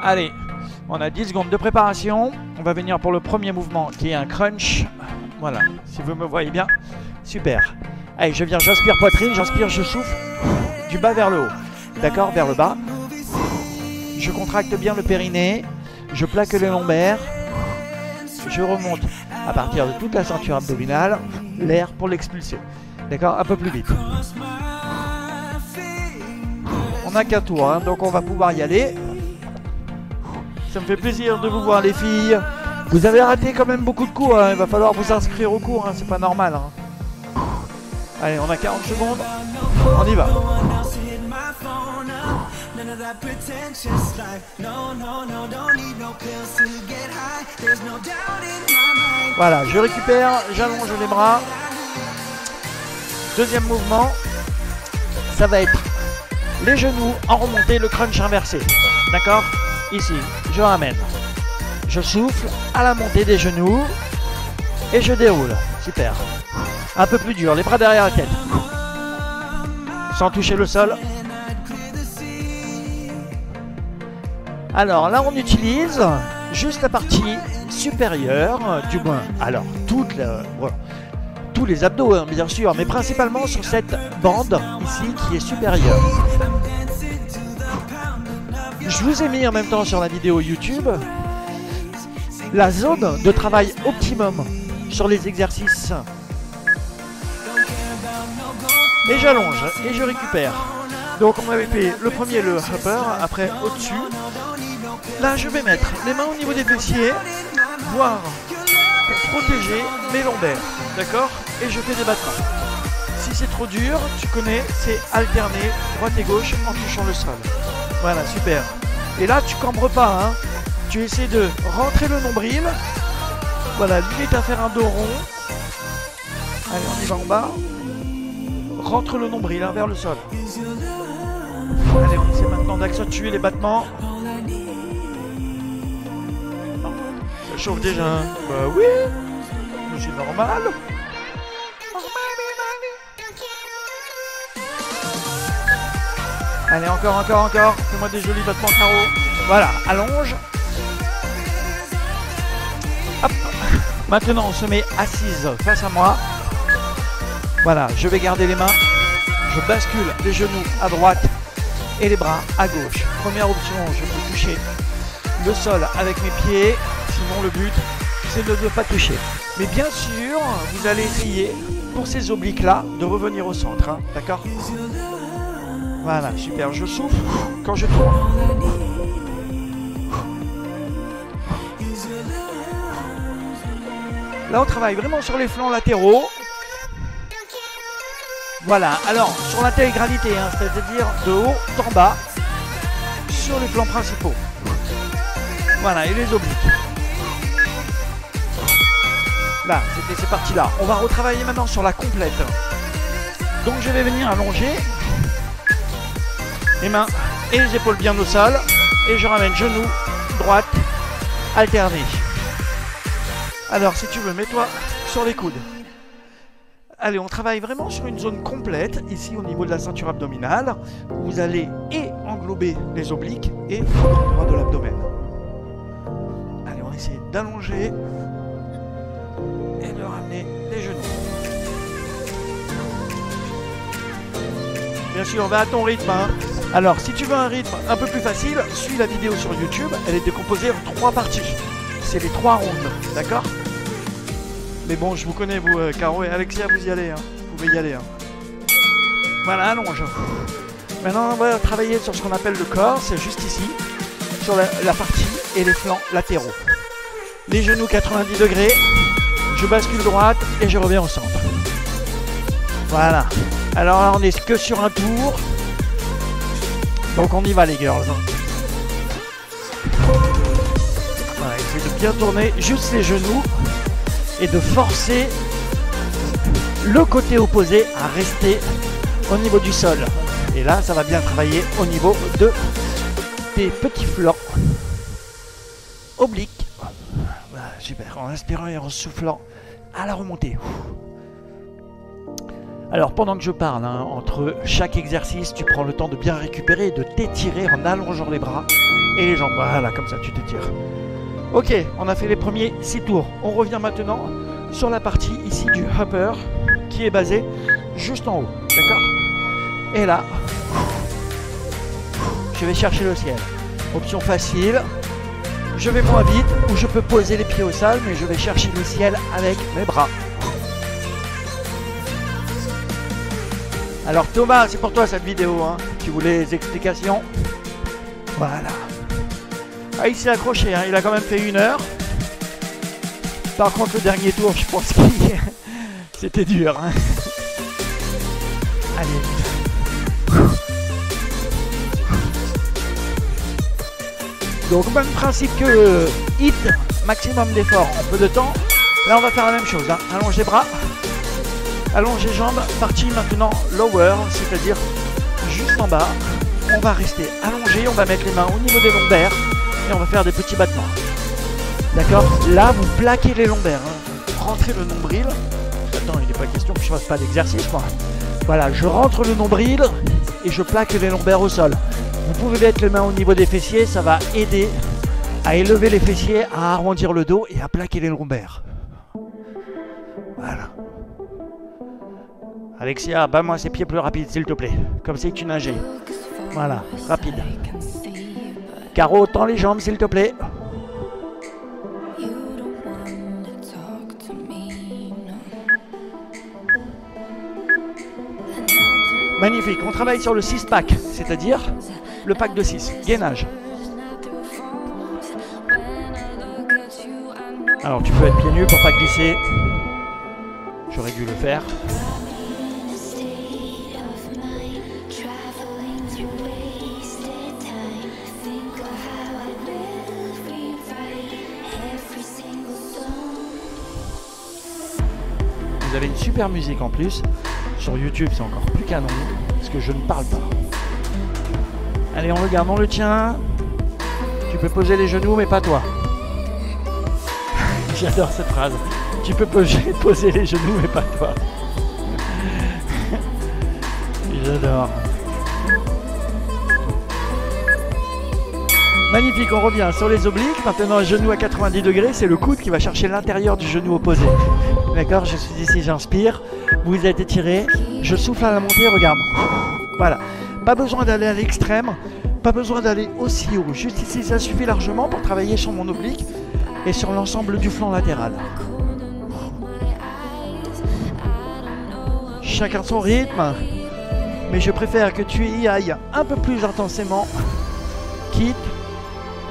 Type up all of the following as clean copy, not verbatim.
Allez, on a 10 secondes de préparation. On va venir pour le premier mouvement qui est un crunch. Voilà, si vous me voyez bien. Super. Allez, je viens, j'inspire poitrine, j'inspire, je souffle. Du bas vers le haut. D'accord, vers le bas. Je contracte bien le périnée. Je plaque les lombaires. Je remonte à partir de toute la ceinture abdominale. L'air pour l'expulser. D'accord, un peu plus vite. On n'a qu'un tour, hein, donc on va pouvoir y aller. Ça me fait plaisir de vous voir les filles. Vous avez raté quand même beaucoup de cours, hein. Il va falloir vous inscrire au cours, hein. C'est pas normal. Hein. Allez, on a 40 secondes. On y va. Voilà, je récupère, j'allonge les bras. Deuxième mouvement, ça va être les genoux en remontée, le crunch inversé. D'accord? Ici, je ramène. Je souffle à la montée des genoux et je déroule. Super. Un peu plus dur, les bras derrière la tête. Sans toucher le sol. Alors là, on utilise juste la partie supérieure, du moins. Alors, voilà, tous les abdos, hein, bien sûr, mais principalement sur cette bande ici qui est supérieure. Je vous ai mis en même temps sur la vidéo YouTube la zone de travail optimum sur les exercices. Et j'allonge et je récupère. Donc on avait fait le premier, le upper, après au-dessus. Là je vais mettre les mains au niveau des fessiers, voire pour protéger mes lombaires. D'accord? Et je fais des battements. Si c'est trop dur, tu connais, c'est alterner droite et gauche en touchant le sol. Voilà, super. Et là, tu cambres pas, hein. Tu essaies de rentrer le nombril. Voilà, limite à faire un dos rond. Allez, on y va en bas. Rentre le nombril, hein, vers le sol. Allez, on essaie maintenant d'accentuer les battements. Ça chauffe déjà. Bah oui, c'est normal. Allez, encore. Fais-moi des jolis battements carreaux. Voilà, allonge. Hop. Maintenant, on se met assise face à moi. Voilà, je vais garder les mains. Je bascule les genoux à droite et les bras à gauche. Première option, je peux toucher le sol avec mes pieds. Sinon, le but, c'est de ne pas toucher. Mais bien sûr, vous allez essayer, pour ces obliques-là, de revenir au centre. Hein, d'accord ? Voilà, super, je souffle quand je tourne. Là, on travaille vraiment sur les flancs latéraux. Voilà, alors, sur l'intégralité, hein, c'est-à-dire de haut en bas, sur les flancs principaux. Voilà, et les obliques. Là, c'était ces parties-là. On va retravailler maintenant sur la complète. Donc, je vais venir allonger les mains et les épaules bien au sol. Et je ramène genoux, droite, alterné. Alors, si tu veux, mets-toi sur les coudes. Allez, on travaille vraiment sur une zone complète, ici au niveau de la ceinture abdominale, où vous allez et englober les obliques et l'endroit de l'abdomen. Allez, on essaie d'allonger et de ramener les genoux. Bien sûr, va à ton rythme. Hein. Alors, si tu veux un rythme un peu plus facile, suis la vidéo sur YouTube. Elle est décomposée en 3 parties. C'est les 3 rondes, d'accord? Mais bon, je vous connais, vous, Caro et Alexia, vous y allez. Hein. Vous pouvez y aller. Hein. Voilà, allonge. Maintenant, on va travailler sur ce qu'on appelle le corps. C'est juste ici, sur la partie et les flancs latéraux. Les genoux 90 degrés. Je bascule droite et je reviens au centre. Voilà. Alors là, on n'est que sur un tour. Donc on y va les girls. Voilà, essayez de bien tourner juste les genoux et de forcer le côté opposé à rester au niveau du sol. Et là, ça va bien travailler au niveau de tes petits flancs obliques. Voilà, super, en inspirant et en soufflant à la remontée. Alors pendant que je parle, hein, entre chaque exercice, tu prends le temps de bien récupérer et de t'étirer en allongeant les bras et les jambes. Voilà, comme ça tu t'étires. Ok, on a fait les premiers 6 tours. On revient maintenant sur la partie ici du hopper qui est basé juste en haut. D'accord? Et là, je vais chercher le ciel. Option facile. Je vais moins vite ou je peux poser les pieds au sol, mais je vais chercher le ciel avec mes bras. Alors Thomas, c'est pour toi cette vidéo, hein. Tu voulais les explications? Voilà. Ah, il s'est accroché, hein. Il a quand même fait 1 heure. Par contre, le dernier tour, je pense que c'était dur, hein. Allez. Donc, même principe que hit, maximum d'effort en peu de temps. Là, on va faire la même chose, hein. Allonge les bras. Allonge les jambes, partie maintenant lower, c'est-à-dire juste en bas. On va rester allongé, on va mettre les mains au niveau des lombaires et on va faire des petits battements. D'accord? Là, vous plaquez les lombaires, hein. Rentrez le nombril. Attends, il n'est pas question que je fasse pas d'exercice, quoi. Voilà, je rentre le nombril et je plaque les lombaires au sol. Vous pouvez mettre les mains au niveau des fessiers, ça va aider à élever les fessiers, à arrondir le dos et à plaquer les lombaires. Voilà. Alexia, bats-moi ses pieds plus rapides, s'il te plaît. Comme si tu nageais. Voilà, rapide. Caro, tends les jambes, s'il te plaît. Magnifique, on travaille sur le 6-pack, c'est-à-dire le pack de 6, gainage. Alors tu peux être pieds nus pour pas glisser. J'aurais dû le faire. Vous avez une super musique en plus. Sur YouTube, c'est encore plus canon, parce que je ne parle pas. Allez, on regarde, on le tient. Tu peux poser les genoux, mais pas toi. J'adore cette phrase. Tu peux poser les genoux, mais pas toi. J'adore. Magnifique, on revient sur les obliques. Maintenant, genou à 90 degrés, c'est le coude qui va chercher l'intérieur du genou opposé. D'accord, je suis ici, j'inspire. Vous êtes étiré. Je souffle à la montée, regarde. Voilà. Pas besoin d'aller à l'extrême. Pas besoin d'aller aussi haut. Juste ici, ça suffit largement pour travailler sur mon oblique et sur l'ensemble du flanc latéral. Chacun son rythme. Mais je préfère que tu y ailles un peu plus intensément, quitte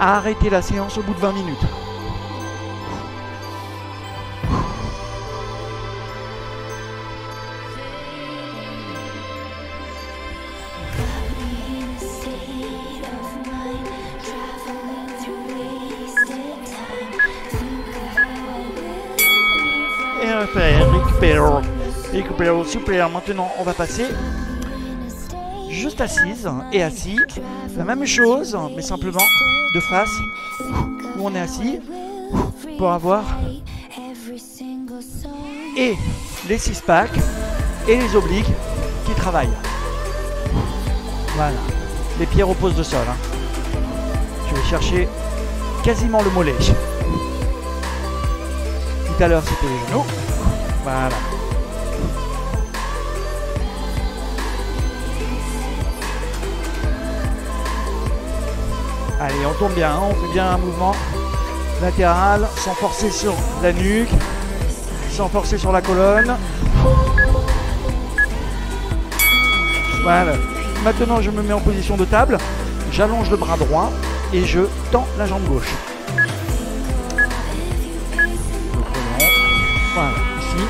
à arrêter la séance au bout de 20 minutes. Récupère, super. Maintenant, on va passer juste assise et assis. La même chose, mais simplement de face, où on est assis, pour avoir et les 6-packs et les obliques qui travaillent. Voilà. Les pieds reposent de sol. Hein. Je vais chercher quasiment le mollet. Tout à l'heure, c'était les genoux. Voilà. Allez, on tourne bien, hein, on fait bien un mouvement latéral, sans forcer sur la nuque, sans forcer sur la colonne. Voilà. Maintenant, je me mets en position de table, j'allonge le bras droit et je tends la jambe gauche. Voilà, ici.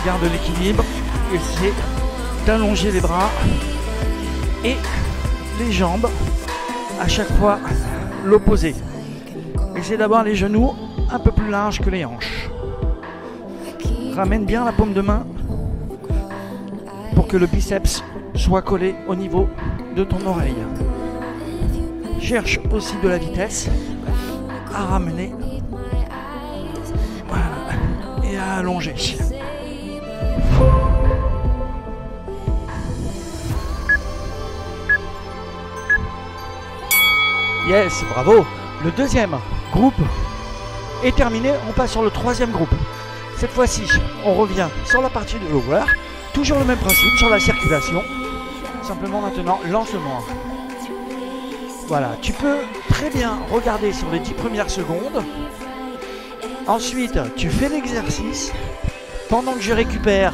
Garde l'équilibre, essayez d'allonger les bras et les jambes. À chaque fois, l'opposé. Essayez d'avoir les genoux un peu plus larges que les hanches. Ramène bien la paume de main pour que le biceps soit collé au niveau de ton oreille. Cherche aussi de la vitesse à ramener. Voilà. Et à allonger. Yes, bravo. Le deuxième groupe est terminé. On passe sur le troisième groupe. Cette fois-ci, on revient sur la partie de lower. Toujours le même principe sur la circulation. Simplement maintenant, lancement. Voilà, tu peux très bien regarder sur les 10 premières secondes. Ensuite, tu fais l'exercice. Pendant que je récupère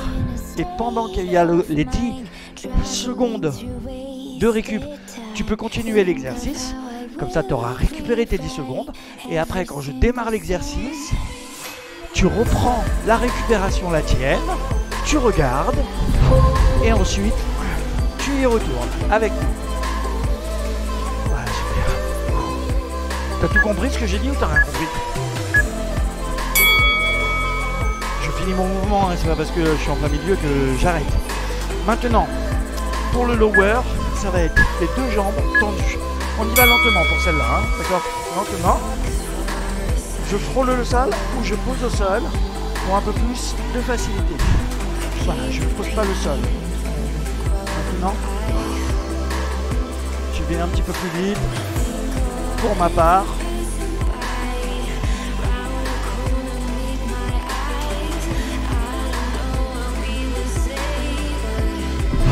et pendant qu'il y a les 10 secondes de récup, tu peux continuer l'exercice. Comme ça, tu auras récupéré tes 10 secondes. Et après, quand je démarre l'exercice, tu reprends la récupération, la tienne, tu regardes, et ensuite, tu y retournes avec nous. Voilà, super. T'as tout compris ce que j'ai dit ou t'as rien compris? Je finis mon mouvement, hein, c'est pas parce que je suis en plein milieu que j'arrête. Maintenant, pour le lower, ça va être les deux jambes tendues. On y va lentement pour celle-là, hein, d'accord? Lentement. Je frôle le sol ou je pose au sol pour un peu plus de facilité. Voilà, je ne pose pas le sol. Maintenant, je vais un petit peu plus vite pour ma part.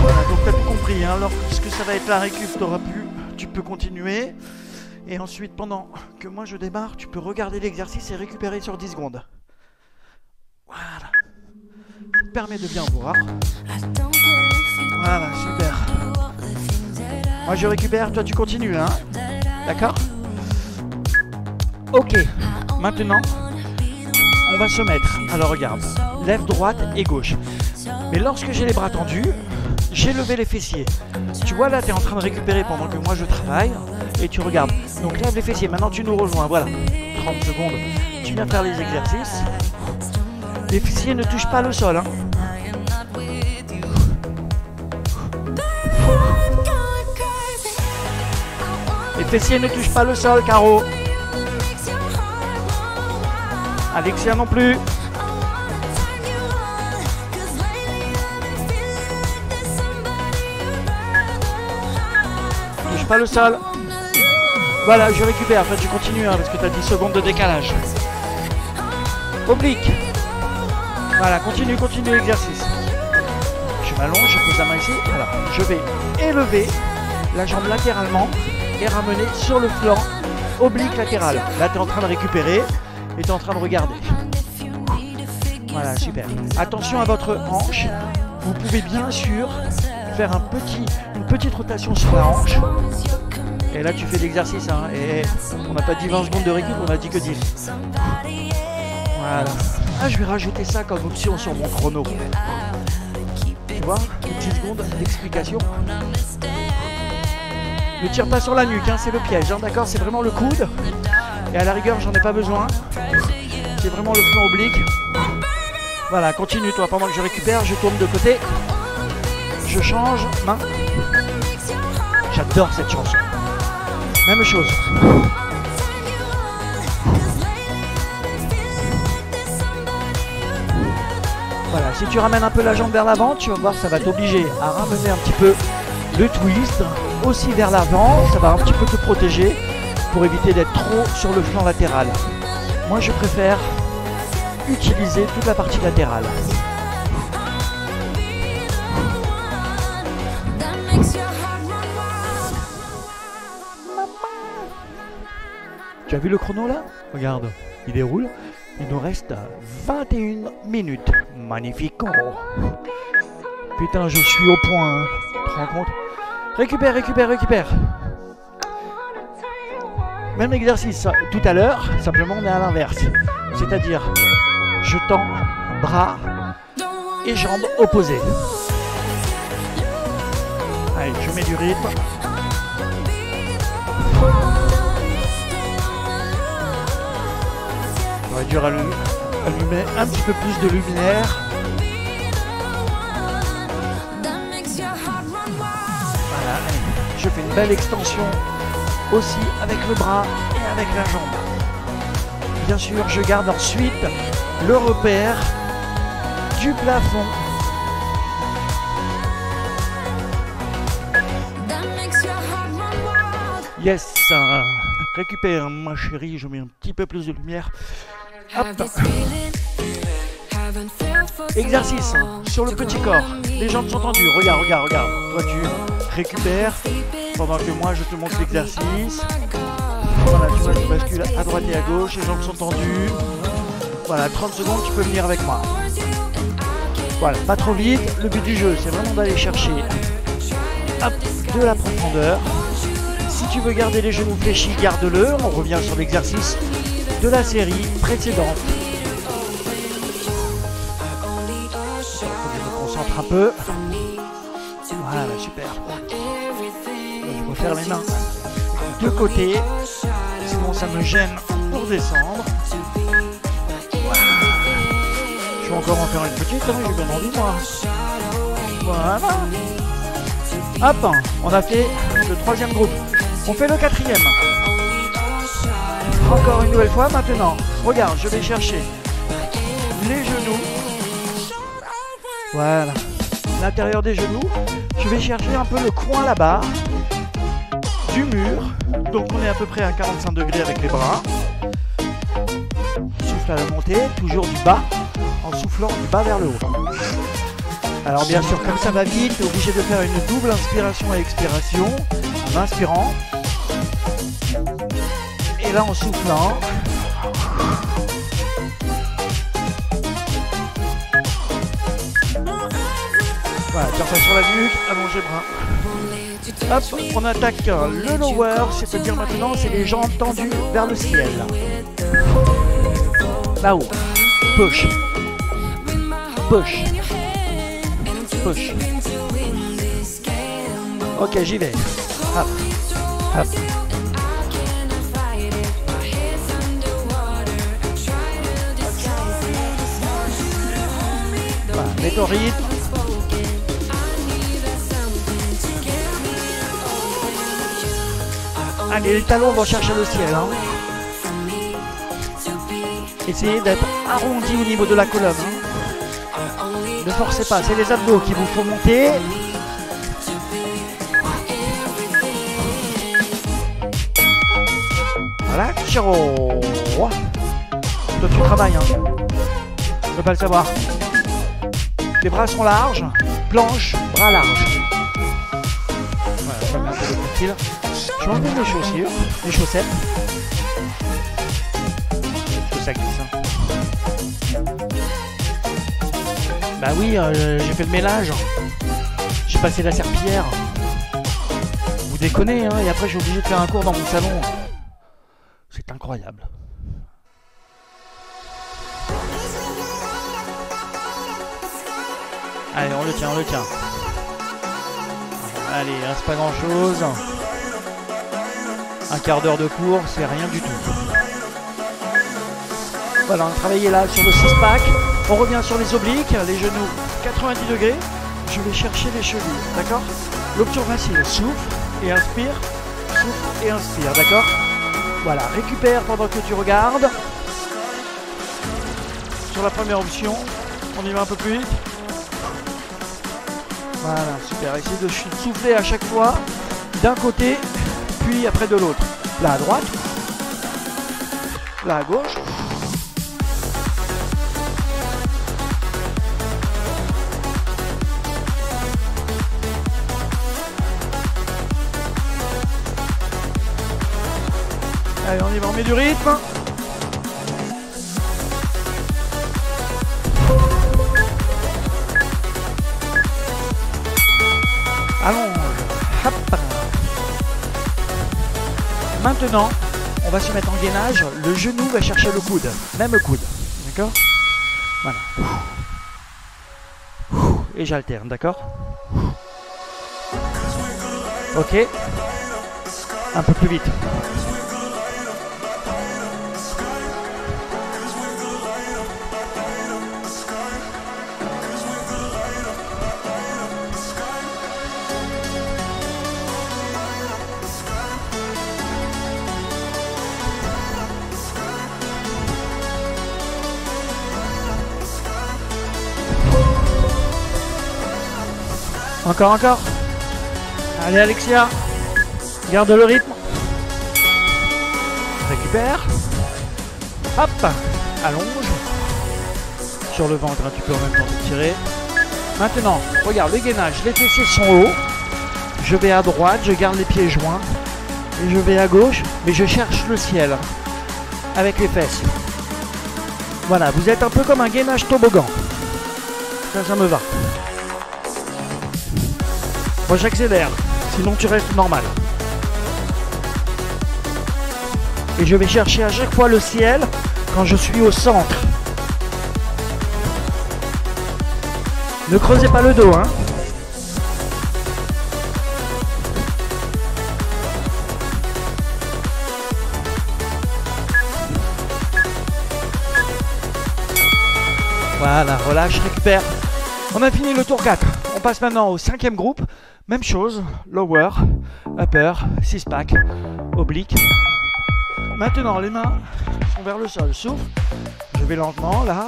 Voilà, donc tu as tout compris, hein, lorsque ça va être la récup, tu peux continuer. Et ensuite, pendant que moi je démarre, tu peux regarder l'exercice et récupérer sur 10 secondes. Voilà. Ça te permet de bien voir. Voilà, super. Moi je récupère, toi tu continues, hein. D'accord? Ok. Maintenant, on va se mettre. Alors regarde, lève droite et gauche. Mais lorsque j'ai les bras tendus, j'ai levé les fessiers. Tu vois là, tu es en train de récupérer pendant que moi je travaille. Et tu regardes. Donc lève les fessiers. Maintenant tu nous rejoins. Voilà. 30 secondes. Tu viens faire les exercices. Les fessiers ne touchent pas le sol. Hein. Les fessiers ne touchent pas le sol, Caro. Alexia non plus. Touche pas le sol. Voilà, je récupère. Enfin, tu continues hein, parce que tu as 10 secondes de décalage. Oblique. Voilà, continue l'exercice. Je m'allonge, je pose la main ici. Voilà, je vais élever la jambe latéralement et ramener sur le flanc oblique latéral. Là, tu es en train de récupérer et tu es en train de regarder. Voilà, super. Attention à votre hanche. Vous pouvez bien sûr faire une petite rotation sur la hanche. Et là tu fais l'exercice hein, et on n'a pas dit 20 secondes de récup, on a dit que 10. Voilà. Ah, je vais rajouter ça comme option sur mon chrono. Tu vois, 10 secondes d'explication. Ne tire pas sur la nuque, hein, c'est le piège, hein, d'accord? C'est vraiment le coude. Et à la rigueur, j'en ai pas besoin. C'est vraiment le flanc oblique. Voilà, continue toi, pendant que je récupère, je tourne de côté. Je change, main. J'adore cette chanson. Même chose. Voilà, si tu ramènes un peu la jambe vers l'avant, tu vas voir, ça va t'obliger à ramener un petit peu le twist aussi vers l'avant. Ça va un petit peu te protéger pour éviter d'être trop sur le flanc latéral. Moi, je préfère utiliser toute la partie latérale. Tu as vu le chrono là? Regarde, il déroule. Il nous reste 21 minutes. Magnifico. Putain, je suis au point. Hein. Tu te rends compte? Récupère. Même exercice tout à l'heure, simplement on est à l'inverse. C'est-à-dire, je tends bras et jambes opposées. Allez, je mets du rythme. J'aurais dû allumer un petit peu plus de luminaire. Voilà, je fais une belle extension aussi avec le bras et avec la jambe. Bien sûr, je garde ensuite le repère du plafond. Yes. récupère ma chérie, je mets un petit peu plus de lumière. Hop. Exercice sur le petit corps. Les jambes sont tendues. Regarde, regarde, regarde. Toi tu récupères pendant que moi je te montre l'exercice. Voilà, tu vois, je bascule à droite et à gauche. Les jambes sont tendues. Voilà, 30 secondes, tu peux venir avec moi. Voilà, pas trop vite. Le but du jeu, c'est vraiment d'aller chercher hop, de la profondeur. Si tu veux garder les genoux fléchis, garde-le. On revient sur l'exercice de la série précédente. Je me concentre un peu. Voilà, super. Je peux faire les mains de côté. Sinon, ça me gêne pour descendre. Je vais encore en faire une petite, hein, j'ai bien envie moi. Voilà. Hop, on a fait le troisième groupe. On fait le quatrième. Encore une nouvelle fois maintenant. Regarde, je vais chercher les genoux. Voilà. L'intérieur des genoux. Je vais chercher un peu le coin là-bas du mur. Donc on est à peu près à 45 degrés avec les bras. Souffle à la montée, toujours du bas, en soufflant du bas vers le haut. Alors bien sûr, comme ça va vite, tu es obligé de faire une double inspiration et expiration. En inspirant. Et là en soufflant. Voilà, tu repasses sur la nuque, allonge les bras. Hop, on attaque le lower, c'est-à-dire maintenant c'est les jambes tendues vers le ciel. Là-haut. Push. Push. Push. Ok, j'y vais. Hop. Hop. Voilà, mets ton rythme. Allez, les talons vont chercher le ciel. Hein. Essayez d'être arrondi au niveau de la colonne. Hein. Ne forcez pas, c'est les abdos qu'il vous faut monter. Voilà, Chiro. Toi tu travailles, hein. Tu ne peux pas le savoir. Les bras sont larges, planche, bras larges. Voilà, je vais mettre un peu de fil. Je vais enlever mes chaussures, mes chaussettes. Que ça glisse. Hein. Bah oui, j'ai fait le ménage. J'ai passé la serpillière. Vous déconnez, hein, et après je suis obligé de faire un cours dans mon salon. C'est incroyable. Allez, on le tient, on le tient. Allez, il reste pas grand chose. Un quart d'heure de cours, c'est rien du tout. Voilà, on a travaillé là sur le 6-pack. On revient sur les obliques, les genoux 90 degrés. Je vais chercher les chevilles, d'accord? L'option facile, souffle et inspire. Souffle et inspire, d'accord? Voilà, récupère pendant que tu regardes. Sur la première option, on y va un peu plus vite. Voilà, super. Essayez de souffler à chaque fois d'un côté, puis après de l'autre. Là à droite, là à gauche. Allez, on y va, on met du rythme. Allonge. Hop. Maintenant, on va se mettre en gainage. Le genou va chercher le coude. Même coude. D'accord? Voilà. Et j'alterne, d'accord? Ok. Un peu plus vite. Encore, encore. Allez Alexia, garde le rythme. récupère. Hop, allonge. Sur le ventre, hein, tu peux en même temps te tirer. Maintenant, regarde le gainage, les fessiers sont hauts. Je vais à droite, je garde les pieds joints. Et je vais à gauche, mais je cherche le ciel. Avec les fesses. Voilà, vous êtes un peu comme un gainage toboggan. Ça me va. Moi j'accélère, sinon tu restes normal. Et je vais chercher à chaque fois le ciel quand je suis au centre. Ne creusez pas le dos, hein. Voilà, relâche, récupère. On a fini le tour 4. On passe maintenant au 5e groupe. Même chose, lower, upper, 6-pack, oblique. Maintenant, les mains sont vers le sol. Souffle. Je vais lentement, là.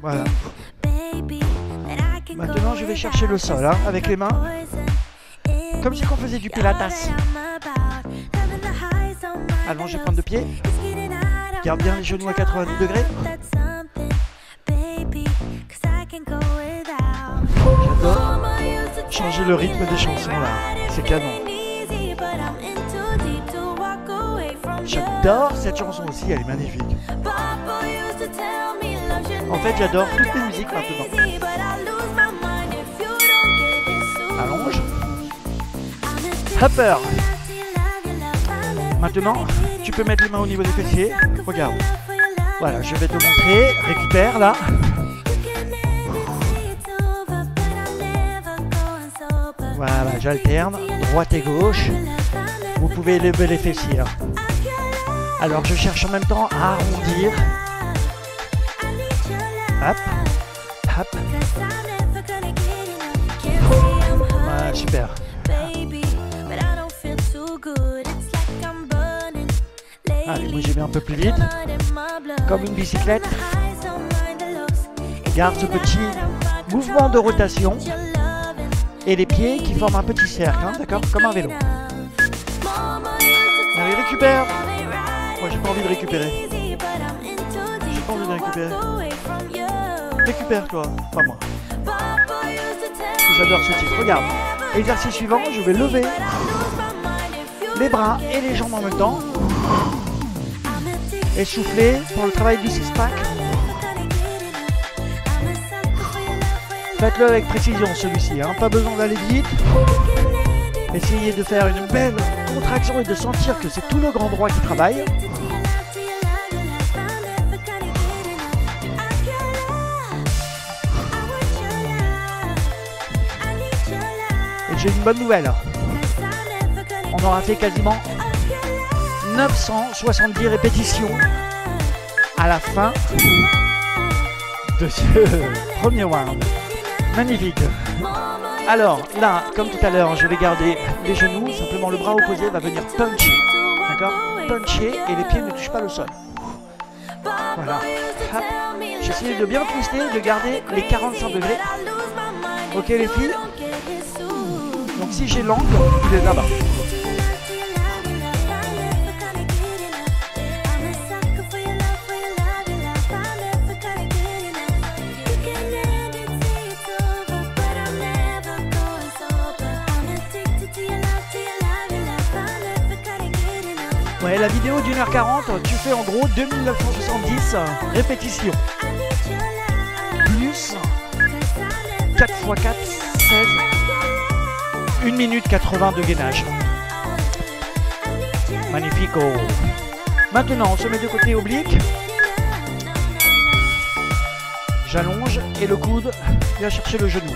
Voilà. Maintenant, je vais chercher le sol, hein, avec les mains. Comme si on faisait du pilates. Allongez, prendre de pied. Garde bien les genoux à 90 degrés. J'adore changer le rythme des chansons là, c'est canon. J'adore cette chanson aussi, elle est magnifique. En fait, j'adore toutes les musiques maintenant. Allonge. Upper. Maintenant, tu peux mettre les mains au niveau des fessiers. Regarde. Voilà, je vais te montrer. Récupère là. Voilà, j'alterne, droite et gauche. Vous pouvez lever les fessiers. Alors je cherche en même temps à arrondir. Hop, hop. Voilà, super. Allez, bougez bien un peu plus vite. Comme une bicyclette. Garde ce petit mouvement de rotation. Et les pieds qui forment un petit cercle, hein, d'accord? Comme un vélo. Allez, récupère. Moi, j'ai pas envie de récupérer. J'ai pas envie de récupérer. Récupère, toi, pas moi. J'adore ce titre. Regarde. Exercice suivant, je vais lever les bras et les jambes en même temps. Et souffler pour le travail du 6-pack. Faites-le avec précision celui-ci, hein. Pas besoin d'aller vite. Essayez de faire une belle contraction et de sentir que c'est tout le grand droit qui travaille. Et j'ai une bonne nouvelle. On aura fait quasiment 970 répétitions à la fin de ce premier round. Magnifique. Alors là, comme tout à l'heure, je vais garder les genoux. Simplement le bras opposé va venir puncher. D'accord? Puncher et les pieds ne touchent pas le sol. Voilà. J'essaie de bien twister, de garder les 45 degrés. Ok les filles? Donc si j'ai l'angle, il est là-bas. Ouais, la vidéo d'1h40, tu fais en gros 2970 répétitions. Plus 4 x 4, 16. 1 minute 80 de gainage. Magnifico. Maintenant, on se met de côté oblique. J'allonge et le coude vient chercher le genou.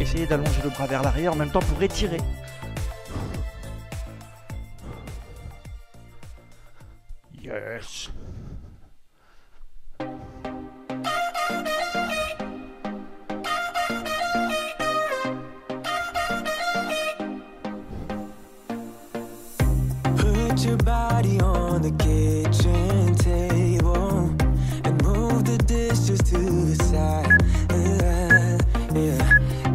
Essayez d'allonger le bras vers l'arrière en même temps pour étirer. Yes. Put your body on the kitchen table and move the dishes to the side. Yeah.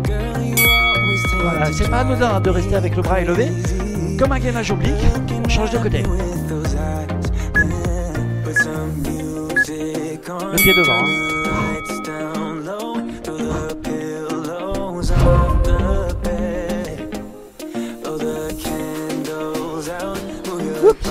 Girl, you always take Voilà, c'est pas anodin de rester avec le bras élevé. Comme un gainage oblique, on change de côté. Le pied devant. Hein. Oups.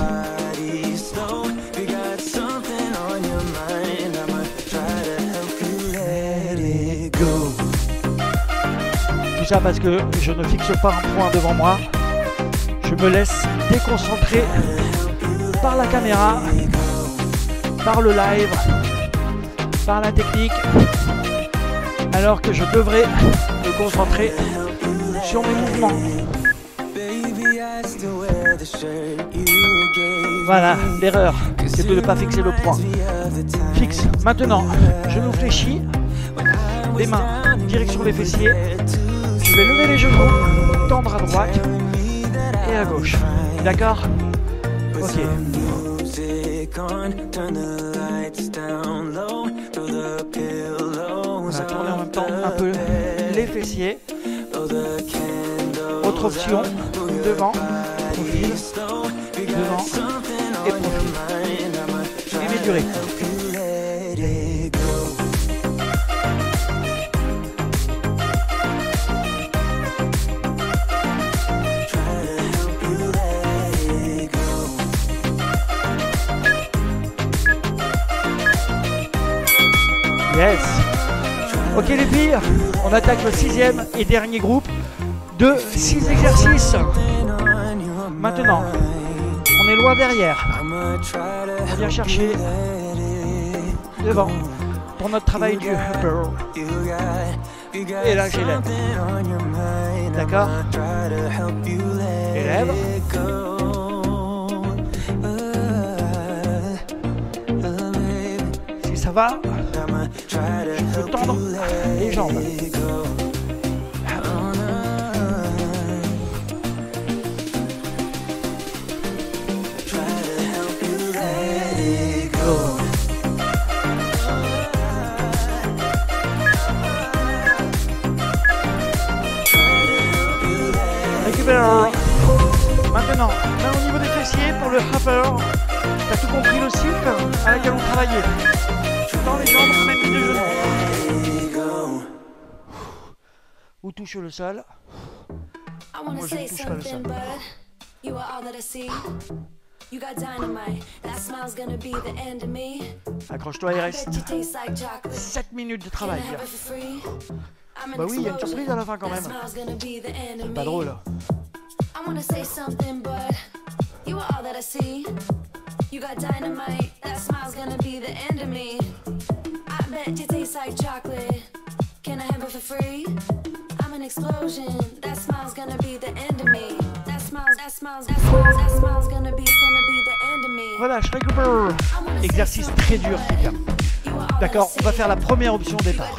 Tout ça parce que je ne fixe pas un point devant moi. Je me laisse déconcentrer par la caméra, par le live, par la technique, alors que je devrais me concentrer sur mes mouvements. Voilà, l'erreur, c'est de ne pas fixer le point. Fixe. Maintenant, genou fléchi, les mains direction les fessiers. Je vais lever les genoux, tendre à droite et à gauche. D'accord? Ok. On va tourner en même temps un peu les fessiers. Autre option, devant, profil, devant et profil. Et mes durées. Yes. Ok les filles, on attaque le 6e et dernier groupe de 6 exercices. Maintenant, on est loin derrière. On vient chercher devant pour notre travail du upper. Et là j'élève. D'accord? Élève. Si ça va, je peux tendre les jambes. Récupère. Maintenant, là au niveau des fessiers pour le upper. T'as tout compris le cycle à laquelle on travaillait. Dans les jambes, on met les deux genoux. Ou touche le sol. Moi je ne touche pas le sol. Accroche-toi, il reste 7 minutes de travail. Bah oui, il y a une surprise à la fin quand même. C'est pas drôle. You got dynamite, that smile's gonna be the end of me. I bet you taste like chocolate. Can I have it for free? I'm an explosion. That smile's gonna be the end of me. That smile's gonna be the end of me. Voilà, je récupère. Exercice très dur, les gars. D'accord, on va faire la première option au départ.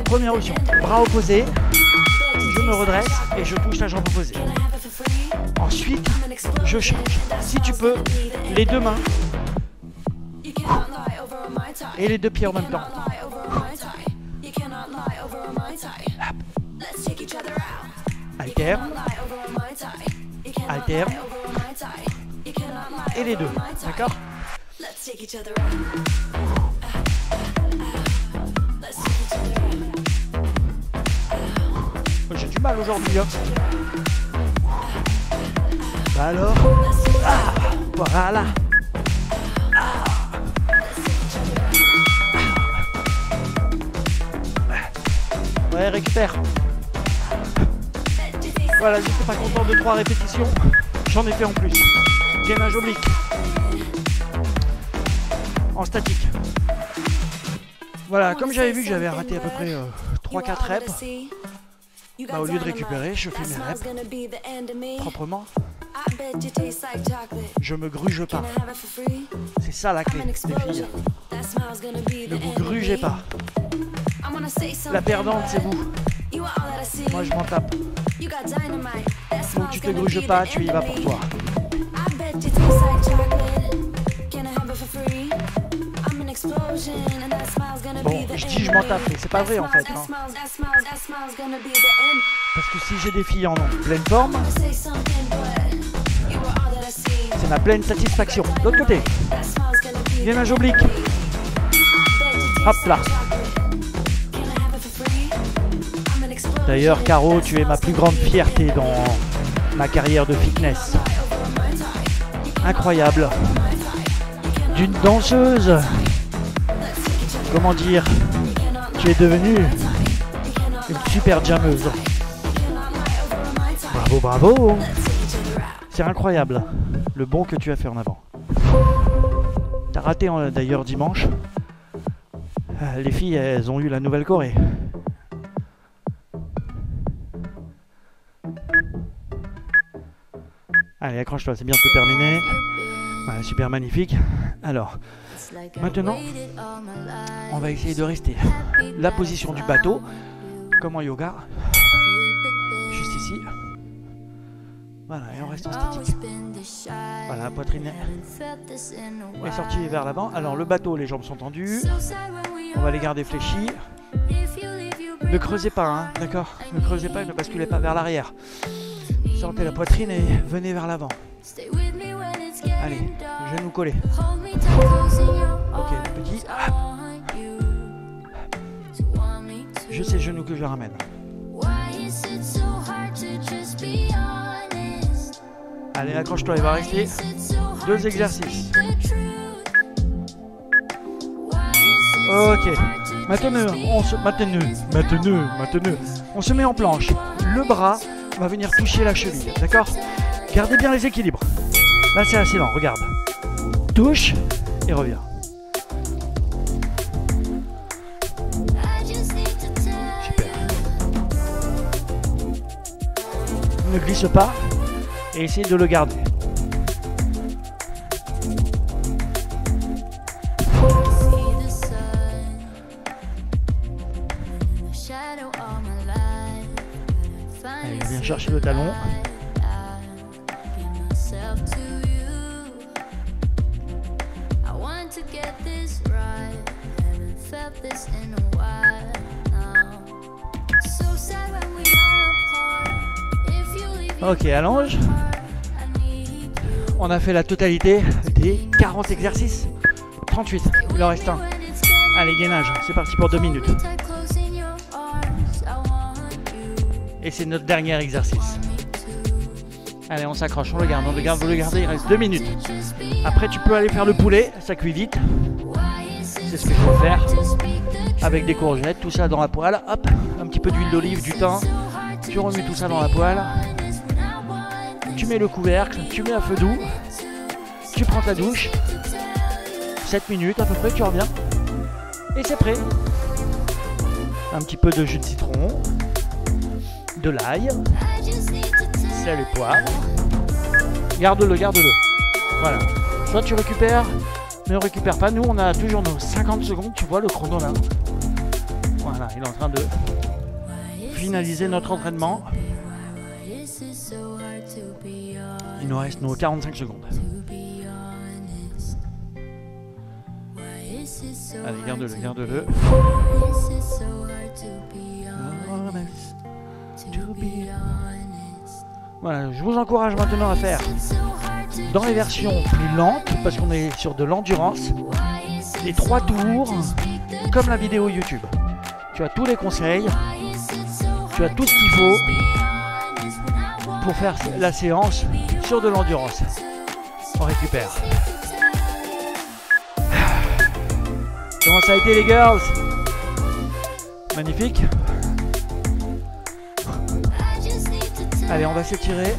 Première option, bras opposés. Je me redresse et je touche la jambe opposée. Ensuite, je change. Si tu peux, les deux mains et les deux pieds en même temps. Alterne, alterne et les deux. D'accord? J'ai du mal aujourd'hui. Hein. Bah alors, voilà. Ouais, récupère. Voilà, j'étais pas content de 3 répétitions. J'en ai fait en plus. Gainage oblique. En statique. Voilà, comme j'avais vu que j'avais raté à peu près 3-4 reps, bah, au lieu de récupérer, je fais mes reps proprement. Je me gruge pas. C'est ça la clé, les filles. Ne vous grugez pas. La perdante, c'est vous. Moi, je m'en tape. Donc tu te gruges pas, tu y vas pour toi. Bon, je dis je m'en tape, mais c'est pas vrai en fait. Hein. Parce que si j'ai des filles en pleine forme, c'est ma pleine satisfaction. De l'autre côté, gainage oblique. Hop là. D'ailleurs, Caro, tu es ma plus grande fierté dans ma carrière de fitness. Incroyable. D'une danseuse, comment dire, tu es devenue une super jammeuse. Bravo, bravo. C'est incroyable le bond que tu as fait en avant. T'as raté d'ailleurs dimanche. Les filles, elles ont eu la Nouvelle-Corée. Allez, accroche-toi, c'est bientôt terminé. Voilà, super magnifique. Alors, maintenant, on va essayer de rester la position du bateau, comme en yoga. Juste ici. Voilà, et on reste en statique. Voilà, la poitrine est sortie vers l'avant. Alors, le bateau, les jambes sont tendues. On va les garder fléchies. Ne creusez pas, hein, d'accord? Ne creusez pas et ne basculez pas vers l'arrière. Sentez la poitrine et venez vers l'avant. Allez, genoux collés. Ok, petit. Je sais genoux que je ramène. Allez, accroche-toi, il va rester 2 exercices. Ok. Maintenant, on se met en planche. Le bras va venir toucher la cheville, d'accord? Gardez bien les équilibres. Là, c'est assez lent, regarde. Touche et reviens. Super. Ne glisse pas et essayez de le garder. Allez, viens chercher le talon. Ok, allonge. On a fait la totalité des 40 exercices. 38, il en reste un. Allez, gainage, c'est parti pour 2 minutes. Et c'est notre dernier exercice. Allez, on s'accroche, on le garde, vous le gardez, il reste 2 minutes. Après, tu peux aller faire le poulet, ça cuit vite. C'est ce que je vais faire. Avec des courgettes, tout ça dans la poêle. Hop, un petit peu d'huile d'olive, du thym. Tu remets tout ça dans la poêle. Tu mets le couvercle, tu mets à feu doux. Tu prends ta douche. 7 minutes à peu près, tu reviens. Et c'est prêt. Un petit peu de jus de citron. De l'ail. Sel et poivre. Garde-le, garde-le. Voilà. Soit tu récupères, ne récupère pas. Nous, on a toujours nos 50 secondes. Tu vois le chrono là. Voilà, il est en train de finaliser notre entraînement. Il nous reste nos 45 secondes. Allez, garde-le, garde-le. Voilà, je vous encourage maintenant à faire dans les versions plus lentes, parce qu'on est sur de l'endurance, les 3 tours, comme la vidéo YouTube. Tu as tous les conseils, tu as tout ce qu'il faut pour faire la séance sur de l'endurance. On récupère. Comment ça a été les girls? Magnifique. Allez, on va s'étirer.